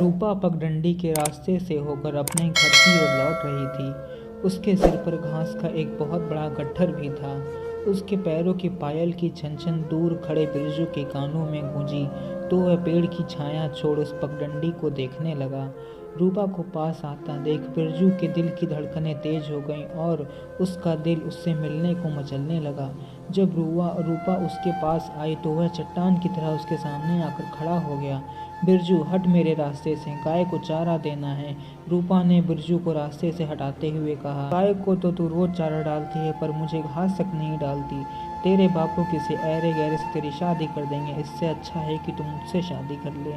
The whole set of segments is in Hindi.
रूपा पगडंडी के रास्ते से होकर अपने घर की ओर लौट रही थी। उसके सिर पर घास का एक बहुत बड़ा गट्ठर भी था। उसके पैरों की पायल की छन-छन दूर खड़े बिरजू के कानों में गूंजी तो वह पेड़ की छाया छोड़ उस पगडंडी को देखने लगा। रूपा को पास आता देख बिरजू के दिल की धड़कनें तेज हो गईं और उसका दिल उससे मिलने को मचलने लगा। जब रूपा उसके पास आई तो वह चट्टान की तरह उसके सामने आकर खड़ा हो गया। बिरजू, हट मेरे रास्ते से, गाय को चारा देना है। रूपा ने बिरजू को रास्ते से हटाते हुए कहा, गाय को तो तू रोज चारा डालती है पर मुझे घास तक नहीं डालती। तेरे बापू किसी ऐरे गैरे से तेरी शादी कर देंगे। इससे अच्छा है कि तू मुझसे शादी कर ले।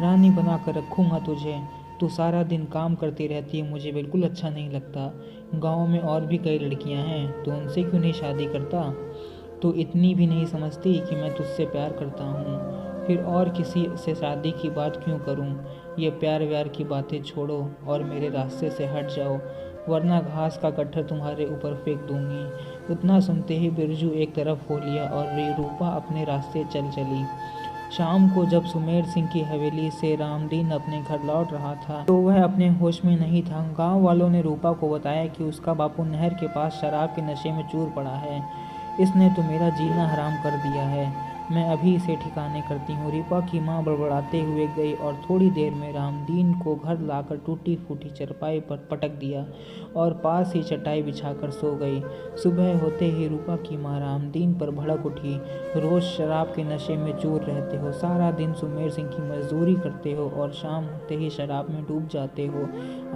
रानी बना कर रखूंगा तुझे। तू सारा दिन काम करती रहती है, मुझे बिल्कुल अच्छा नहीं लगता। गाँव में और भी कई लड़कियां हैं, तू उनसे क्यों नहीं शादी करता? तू इतनी भी नहीं समझती कि मैं तुझसे प्यार करता हूँ? फिर और किसी से शादी की बात क्यों करूँ? ये प्यार व्यार की बातें छोड़ो और मेरे रास्ते से हट जाओ, वरना घास का गट्ठर तुम्हारे ऊपर फेंक दूंगी। उतना सुनते ही बिरजू एक तरफ हो लिया और रूपा अपने रास्ते चल चली। शाम को जब सुमेर सिंह की हवेली से रामदीन अपने घर लौट रहा था तो वह अपने होश में नहीं था। गांव वालों ने रूपा को बताया कि उसका बापू नहर के पास शराब के नशे में चूर पड़ा है। इसने तो मेरा जीना हराम कर दिया है। मैं अभी इसे ठिकाने करती हूँ। रूपा की माँ बड़बड़ाते हुए गई और थोड़ी देर में रामदीन को घर लाकर टूटी फूटी चरपाई पर पटक दिया और पास ही चटाई बिछाकर सो गई। सुबह होते ही रूपा की माँ रामदीन पर भड़क उठी। रोज शराब के नशे में चूर रहते हो, सारा दिन सुमेर सिंह की मजदूरी करते हो और शाम होते ही शराब में डूब जाते हो।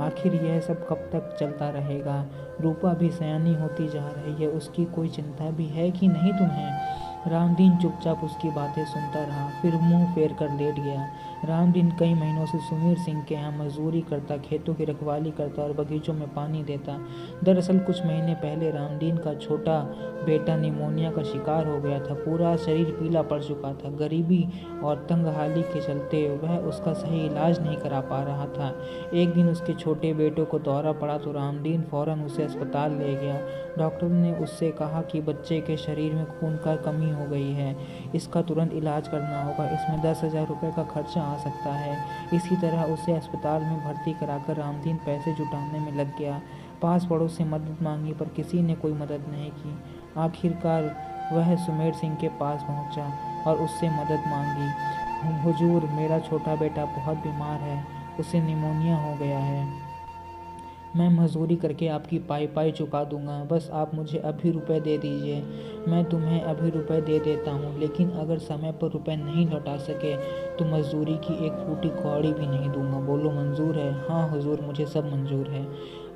आखिर यह सब कब तक चलता रहेगा? रूपा भी सयानी होती जा रही है, उसकी कोई चिंता भी है कि नहीं तुम्हें? रामदीन चुपचाप उसकी बातें सुनता रहा, फिर मुंह फेर कर लेट गया। रामदीन कई महीनों से सुमेर सिंह के यहाँ मजदूरी करता, खेतों की रखवाली करता और बगीचों में पानी देता। दरअसल कुछ महीने पहले रामदीन का छोटा बेटा निमोनिया का शिकार हो गया था। पूरा शरीर पीला पड़ चुका था। गरीबी और तंगहाली के चलते वह उसका सही इलाज नहीं करा पा रहा था। एक दिन उसके छोटे बेटे को दौरा पड़ा तो रामदीन फौरन उसे अस्पताल ले गया। डॉक्टर ने उससे कहा कि बच्चे के शरीर में खून का कमी हो गई है, इसका तुरंत इलाज करना होगा। इसमें 10,000 रुपये का खर्चा आ सकता है। इसी तरह उसे अस्पताल में भर्ती कराकर रामदीन पैसे जुटाने में लग गया। पास पड़ोस से मदद मांगी पर किसी ने कोई मदद नहीं की। आखिरकार वह सुमेर सिंह के पास पहुंचा और उससे मदद मांगी। हुजूर, मेरा छोटा बेटा बहुत बीमार है, उसे निमोनिया हो गया है। मैं मजदूरी करके आपकी पाई पाई चुका दूंगा, बस आप मुझे अभी रुपए दे दीजिए। मैं तुम्हें अभी रुपए दे देता हूँ, लेकिन अगर समय पर रुपए नहीं लौटा सके तो मजदूरी की एक फूटी कौड़ी भी नहीं दूंगा। बोलो मंजूर है? हाँ हुजूर, मुझे सब मंजूर है।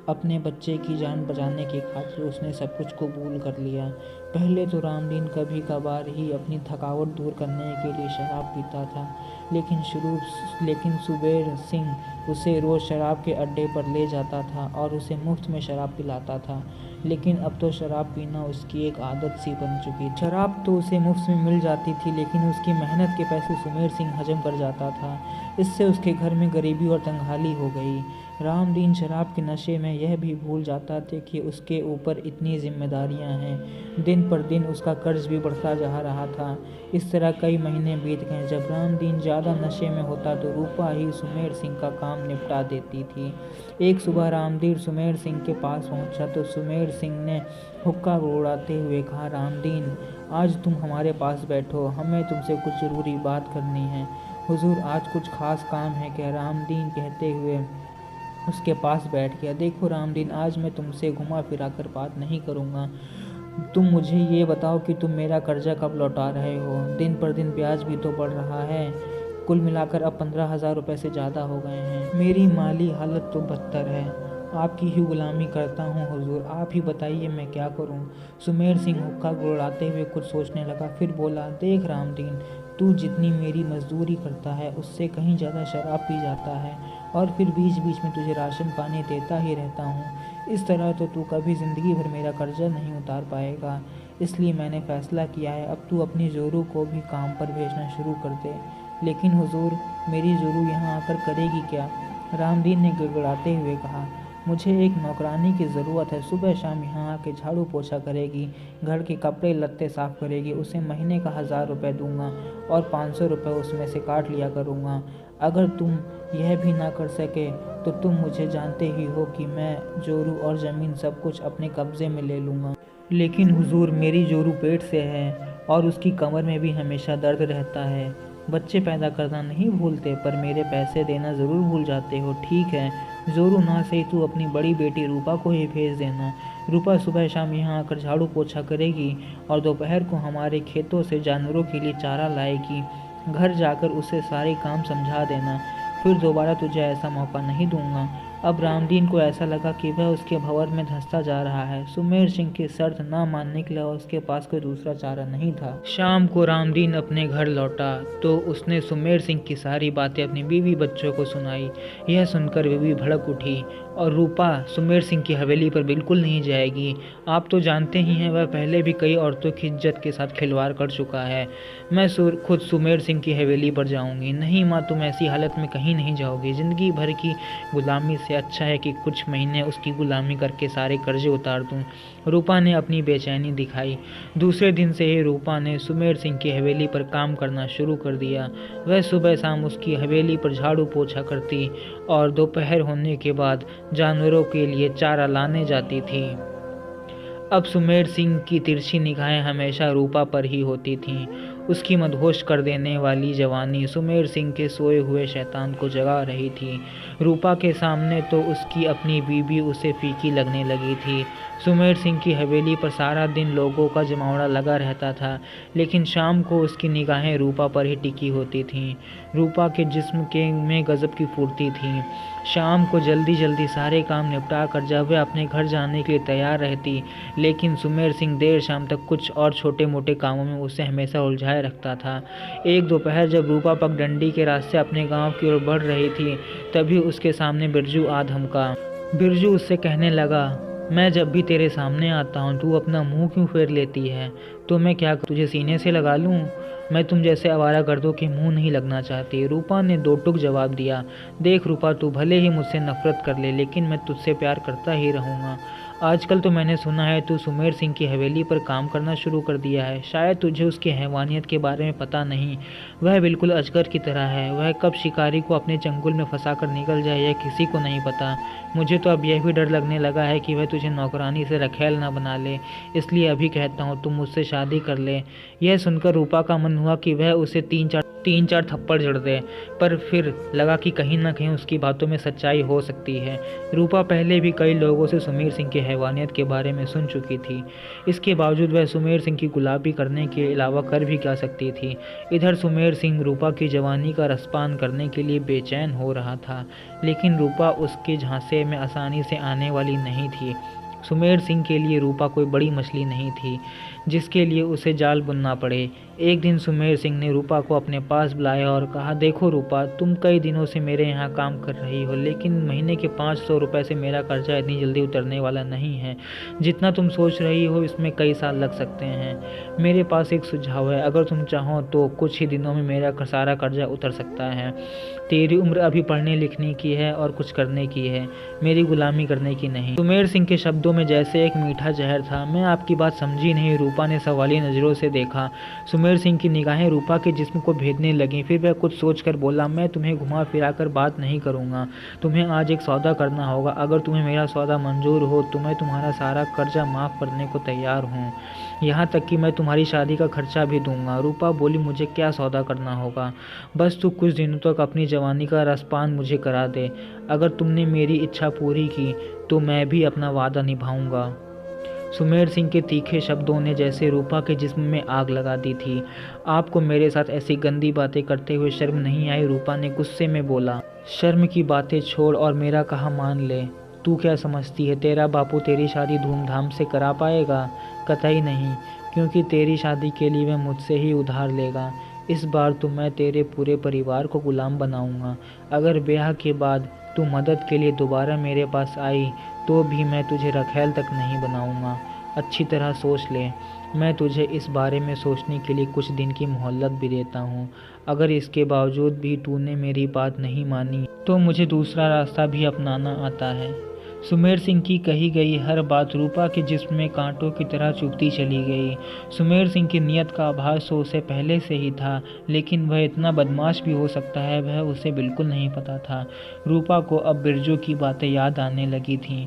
अपने बच्चे की जान बचाने की खातिर उसने सब कुछ कबूल कर लिया। पहले तो रामदीन कभी कभार ही अपनी थकावट दूर करने के लिए शराब पीता था, लेकिन सुबेर सिंह उसे रोज़ शराब के अड्डे पर ले जाता था और उसे मुफ्त में शराब पिलाता था। लेकिन अब तो शराब पीना उसकी एक आदत सी बन चुकी थी। शराब तो उसे मुफ्त में मिल जाती थी, लेकिन उसकी मेहनत के पैसे सुमेर सिंह हजम कर जाता था। इससे उसके घर में गरीबी और तंगहाली हो गई। रामदीन शराब के नशे में यह भी भूल जाता था कि उसके ऊपर इतनी जिम्मेदारियां हैं। दिन पर दिन उसका कर्ज भी बढ़ता जा रहा था। इस तरह कई महीने बीत गए। जब रामदीन ज़्यादा नशे में होता तो रूपा ही सुमेर सिंह का काम निपटा देती थी। एक सुबह रामदीन सुमेर सिंह के पास पहुंचा तो सुमेर सिंह ने हुक्का उड़ाते हुए कहा, रामदीन, आज तुम हमारे पास बैठो, हमें तुमसे कुछ ज़रूरी बात करनी है। हुजूर, आज कुछ खास काम है क्या? रामदीन कहते हुए उसके पास बैठ गया। देखो रामदीन, आज मैं तुमसे घुमा फिरा कर बात नहीं करूँगा। तुम मुझे ये बताओ कि तुम मेरा कर्जा कब लौटा रहे हो? दिन पर दिन ब्याज भी तो बढ़ रहा है। कुल मिलाकर अब 15,000 रुपये से ज़्यादा हो गए हैं। मेरी माली हालत तो बदतर है। आपकी ही गुलामी करता हूँ हुजूर, आप ही बताइए मैं क्या करूँ? सुमेर सिंह हुक्का गुड़ाते हुए कुछ सोचने लगा, फिर बोला, देख रामदीन, तू जितनी मेरी मजदूरी करता है उससे कहीं ज़्यादा शराब पी जाता है और फिर बीच बीच में तुझे राशन पानी देता ही रहता हूँ। इस तरह तो तू कभी ज़िंदगी भर मेरा कर्जा नहीं उतार पाएगा। इसलिए मैंने फ़ैसला किया है, अब तू अपनी जोरू को भी काम पर भेजना शुरू कर दे। लेकिन हुजूर, मेरी जोरू यहाँ आकर करेगी क्या? रामदीन ने गिड़गिड़ाते हुए कहा, मुझे एक नौकरानी की ज़रूरत है। सुबह शाम यहाँ आके झाड़ू पोछा करेगी, घर के कपड़े लत्ते साफ़ करेगी। उसे महीने का 1,000 रुपये दूंगा और 500 रुपये उसमें से काट लिया करूँगा। अगर तुम यह भी ना कर सके तो तुम मुझे जानते ही हो कि मैं जोरू और ज़मीन सब कुछ अपने कब्ज़े में ले लूँगा। लेकिन हुजूर, मेरी जोरू पेट से है और उसकी कमर में भी हमेशा दर्द रहता है। बच्चे पैदा करना नहीं भूलते, पर मेरे पैसे देना ज़रूर भूल जाते हो। ठीक है जोरू, ना सही तू अपनी बड़ी बेटी रूपा को ही भेज देना। रूपा सुबह शाम यहाँ आकर झाड़ू पोछा करेगी और दोपहर को हमारे खेतों से जानवरों के लिए चारा लाएगी। घर जाकर उसे सारे काम समझा देना, फिर दोबारा तुझे ऐसा मौका नहीं दूंगा। अब रामदीन को ऐसा लगा कि वह उसके भंवर में धंसता जा रहा है। सुमेर सिंह की शर्त ना मानने के लिए उसके पास कोई दूसरा चारा नहीं था। शाम को रामदीन अपने घर लौटा तो उसने सुमेर सिंह की सारी बातें अपनी बीवी बच्चों को सुनाई। यह सुनकर बीवी भड़क उठी और रूपा सुमेर सिंह की हवेली पर बिल्कुल नहीं जाएगी। आप तो जानते ही हैं, वह पहले भी कई औरतों की इज्जत के साथ खिलवाड़ कर चुका है। मैं खुद सुमेर सिंह की हवेली पर जाऊंगी। नहीं माँ, तुम ऐसी हालत में कहीं नहीं जाओगी। जिंदगी भर की गुलामी से अच्छा है कि कुछ महीने उसकी गुलामी करके सारे कर्जे उतार दूं। रूपा ने अपनी बेचैनी दिखाई। दूसरे दिन से ही रूपा ने सुमेर सिंह की हवेली पर काम करना शुरू कर दिया। वह सुबह शाम उसकी हवेली पर झाड़ू पोछा करती और दोपहर होने के बाद जानवरों के लिए चारा लाने जाती थी। अब सुमेर सिंह की तिरछी निगाहें हमेशा रूपा पर ही होती थीं। उसकी मदहोश कर देने वाली जवानी सुमेर सिंह के सोए हुए शैतान को जगा रही थी। रूपा के सामने तो उसकी अपनी बीवी उसे फीकी लगने लगी थी। सुमेर सिंह की हवेली पर सारा दिन लोगों का जमावड़ा लगा रहता था, लेकिन शाम को उसकी निगाहें रूपा पर ही टिकी होती थीं। रूपा के जिस्म में गजब की फुर्ती थी। शाम को जल्दी जल्दी सारे काम निपटा कर जब वह अपने घर जाने के लिए तैयार रहती, लेकिन सुमेर सिंह देर शाम तक कुछ और छोटे मोटे कामों में उसे हमेशा उलझाए रखता था। एक दोपहर जब रूपा पगडंडी के रास्ते अपने गांव की ओर बढ़ रही थी, तभी उसके सामने बिरजू आ धमका। बिरजू उससे कहने लगा, मैं जब भी तेरे सामने आता हूँ तू अपना मुंह क्यों फेर लेती है? तो मैं क्या तुझे सीने से लगा लूँ? मैं तुम जैसे आवारागर्दों के मुंह नहीं लगना चाहती। रूपा ने दो टूक जवाब दिया। देख रूपा, तू भले ही मुझसे नफरत कर ले, लेकिन मैं तुझसे प्यार करता ही रहूँगा। आजकल तो मैंने सुना है तू सुमेर सिंह की हवेली पर काम करना शुरू कर दिया है। शायद तुझे उसकी हैवानियत के बारे में पता नहीं। वह बिल्कुल अजगर की तरह है। वह कब शिकारी को अपने चंगुल में फंसा कर निकल जाए यह किसी को नहीं पता। मुझे तो अब यह भी डर लगने लगा है कि वह तुझे नौकरानी से रखेल ना बना ले। इसलिए अभी कहता हूँ तुम मुझसे शादी कर ले। यह सुनकर रूपा का मन हुआ कि वह उसे तीन चार थप्पड़ जड़ दे, पर फिर लगा कि कहीं ना कहीं उसकी बातों में सच्चाई हो सकती है। रूपा पहले भी कई लोगों से सुमेर सिंह की हैवानियत के बारे में सुन चुकी थी। इसके बावजूद वह सुमेर सिंह की गुलामी करने के अलावा कर भी क्या सकती थी। इधर सुमेर सिंह रूपा की जवानी का रसपान करने के लिए बेचैन हो रहा था, लेकिन रूपा उसके झांसे में आसानी से आने वाली नहीं थी। सुमेर सिंह के लिए रूपा कोई बड़ी मछली नहीं थी जिसके लिए उसे जाल बुनना पड़े। एक दिन सुमेर सिंह ने रूपा को अपने पास बुलाया और कहा, देखो रूपा, तुम कई दिनों से मेरे यहाँ काम कर रही हो, लेकिन महीने के 500 रुपये से मेरा कर्जा इतनी जल्दी उतरने वाला नहीं है। जितना तुम सोच रही हो इसमें कई साल लग सकते हैं। मेरे पास एक सुझाव है, अगर तुम चाहो तो कुछ ही दिनों में मेरा सारा कर्जा उतर सकता है। तेरी उम्र अभी पढ़ने लिखने की है और कुछ करने की है, मेरी गुलामी करने की नहीं। सुमेर सिंह के शब्दों में जैसे एक मीठा जहर था। मैं आपकी बात समझी नहीं, रूपा ने सवाली नज़रों से देखा। सुमेर सिंह की निगाहें रूपा के जिस्म को भेदने लगीं। फिर वह कुछ सोचकर बोला, मैं तुम्हें घुमा फिरा कर बात नहीं करूँगा। तुम्हें आज एक सौदा करना होगा। अगर तुम्हें मेरा सौदा मंजूर हो तो मैं तुम्हारा सारा कर्जा माफ़ करने को तैयार हूँ, यहाँ तक कि मैं तुम्हारी शादी का खर्चा भी दूंगा। रूपा बोली, मुझे क्या सौदा करना होगा? बस तू कुछ दिनों तक अपनी जवानी का रसपान मुझे करा दे। अगर तुमने मेरी इच्छा पूरी की तो मैं भी अपना वादा निभाऊंगा। सुमेर सिंह के तीखे शब्दों ने जैसे रूपा के जिस्म में आग लगा दी थी। आपको मेरे साथ ऐसी गंदी बातें करते हुए शर्म नहीं आई? रूपा ने गुस्से में बोला। शर्म की बातें छोड़ और मेरा कहा मान ले। तू क्या समझती है तेरा बापू तेरी शादी धूमधाम से करा पाएगा? कतई नहीं, क्योंकि तेरी शादी के लिए वह मुझसे ही उधार लेगा। इस बार तो मैं तेरे पूरे परिवार को गुलाम बनाऊंगा। अगर ब्याह के बाद तू मदद के लिए दोबारा मेरे पास आई तो भी मैं तुझे रखैल तक नहीं बनाऊंगा। अच्छी तरह सोच ले। मैं तुझे इस बारे में सोचने के लिए कुछ दिन की मोहलत भी देता हूँ। अगर इसके बावजूद भी तूने मेरी बात नहीं मानी तो मुझे दूसरा रास्ता भी अपनाना आता है। सुमेर सिंह की कही गई हर बात रूपा के जिस्म में कांटों की तरह चुभती चली गई। सुमेर सिंह की नीयत का आभास तो उसे पहले से ही था, लेकिन वह इतना बदमाश भी हो सकता है वह उसे बिल्कुल नहीं पता था। रूपा को अब बिरजू की बातें याद आने लगी थीं।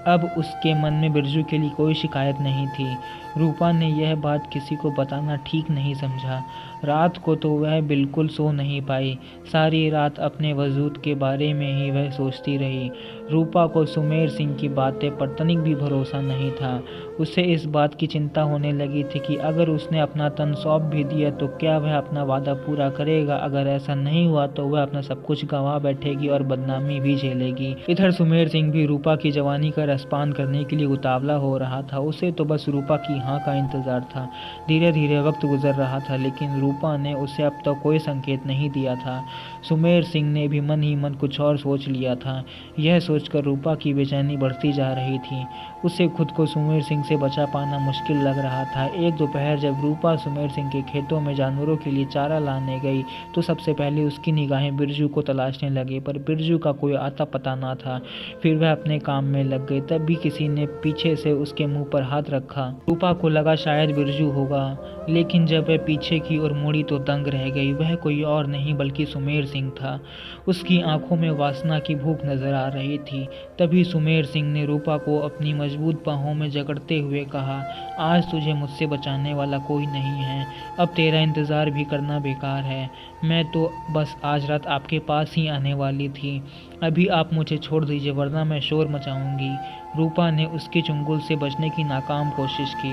अब उसके मन में बिरजू के लिए कोई शिकायत नहीं थी। रूपा ने यह बात किसी को बताना ठीक नहीं समझा। रात को तो वह बिल्कुल सो नहीं पाई। सारी रात अपने वजूद के बारे में ही वह सोचती रही। रूपा को सुमेर सिंह की बातें पर तनिक भी भरोसा नहीं था। उसे इस बात की चिंता होने लगी थी कि अगर उसने अपना तन सौंप भी दिया तो क्या वह अपना वादा पूरा करेगा। अगर ऐसा नहीं हुआ तो वह अपना सब कुछ गंवा बैठेगी और बदनामी भी झेलेगी। इधर सुमेर सिंह भी रूपा की जवानी का रसपान करने के लिए उतावला हो रहा था। उसे तो बस रूपा की हाँ का इंतजार था। धीरे धीरे वक्त गुजर रहा था, लेकिन रूपा ने उसे अब तक कोई संकेत नहीं दिया था। सुमेर सिंह ने भी मन ही मन कुछ और सोच लिया था। यह सोचकर रूपा की बेचैनी बढ़ती जा रही थी। उसे खुद को सुमेर सिंह से बचा पाना मुश्किल लग रहा था। एक दोपहर जब रूपा सुमेर सिंह के खेतों में जानवरों के लिए चारा लाने गई तो सबसे पहले उसकी निगाहें बिरजू को तलाशने लगी, पर बिरजू का कोई आता पता ना था। फिर वह अपने काम में लग गई। तभी किसी ने पीछे से उसके मुंह पर हाथ रखा। रूपा को लगा शायद बिरजू होगा, लेकिन जब वह पीछे की ओर मुड़ी तो दंग रह गई। वह कोई और नहीं बल्कि सुमेर सिंह था। उसकी आंखों में वासना की भूख नजर आ रही थी। तभी सुमेर सिंह ने रूपा को अपनी मजबूत बाहों में जकड़ते हुए कहा, आज तुझे मुझसे बचाने वाला कोई नहीं है। अब तेरा इंतजार भी करना बेकार है। मैं तो बस आज रात आपके पास ही आने वाली थी। अभी आप मुझे छोड़ दीजिए वरना मैं शोर मचाऊंगी। रूपा ने उसके चुंगल से बचने की नाकाम कोशिश की,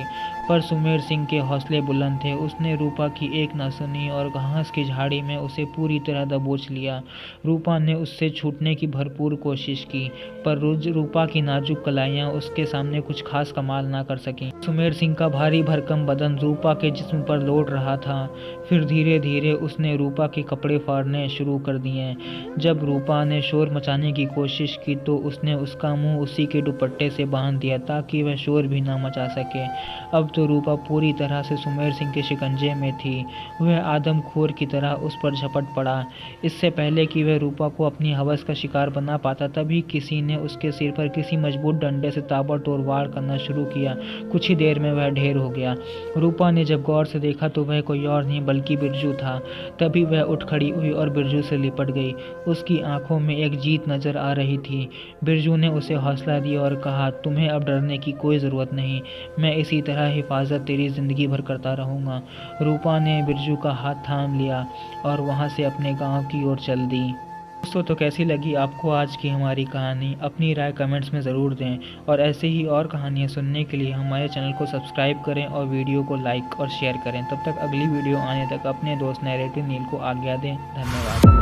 पर सुमेर सिंह के हौसले बुलंद थे। उसने रूपा की एक न सुनी और घास की झाड़ी में उसे पूरी तरह दबोच लिया। रूपा ने उससे छूटने की भरपूर कोशिश की, पर रूपा की नाजुक कलाइयां उसके सामने कुछ खास कमाल ना कर सकीं। सुमेर सिंह का भारी भरकम बदन रूपा के जिस्म पर लौट रहा था। फिर धीरे धीरे उसने रूपा के कपड़े फाड़ने शुरू कर दिए। जब रूपा ने शोर मचाने की कोशिश की तो उसने उसका मुंह उसी के दुपट्टे से बांध दिया ताकि वह शोर भी ना मचा सके। अब तो रूपा पूरी तरह से सुमेर सिंह के शिकंजे में थी। वह आदमखोर की तरह उस पर झपट पड़ा। इससे पहले कि वह रूपा को अपनी हवस का शिकार बना पाता, तभी किसी ने उसके सिर पर किसी मजबूत डंडे से ताबड़तोड़ वार करना शुरू किया। कुछ ही देर में वह ढेर हो गया। रूपा ने जब गौर से देखा तो वह कोई और नहीं बल्कि बिरजू था। तभी वह उठ खड़ी हुई और बिरजू से लिपट गई। उसकी आंखों में एक जीत नजर आ रही थी। बिरजू ने उसे हौसला दिया और कहा, तुम्हें अब डरने की कोई ज़रूरत नहीं। मैं इसी तरह हिफाजत तेरी ज़िंदगी भर करता रहूँगा। रूपा ने बिरजू का हाथ थाम लिया और वहाँ से अपने गांव की ओर चल दी। दोस्तों, तो कैसी लगी आपको आज की हमारी कहानी? अपनी राय कमेंट्स में ज़रूर दें और ऐसे ही और कहानियाँ सुनने के लिए हमारे चैनल को सब्सक्राइब करें और वीडियो को लाइक और शेयर करें। तब तक अगली वीडियो आने तक अपने दोस्त नैरेटिव नील को आज्ञा दें। धन्यवाद।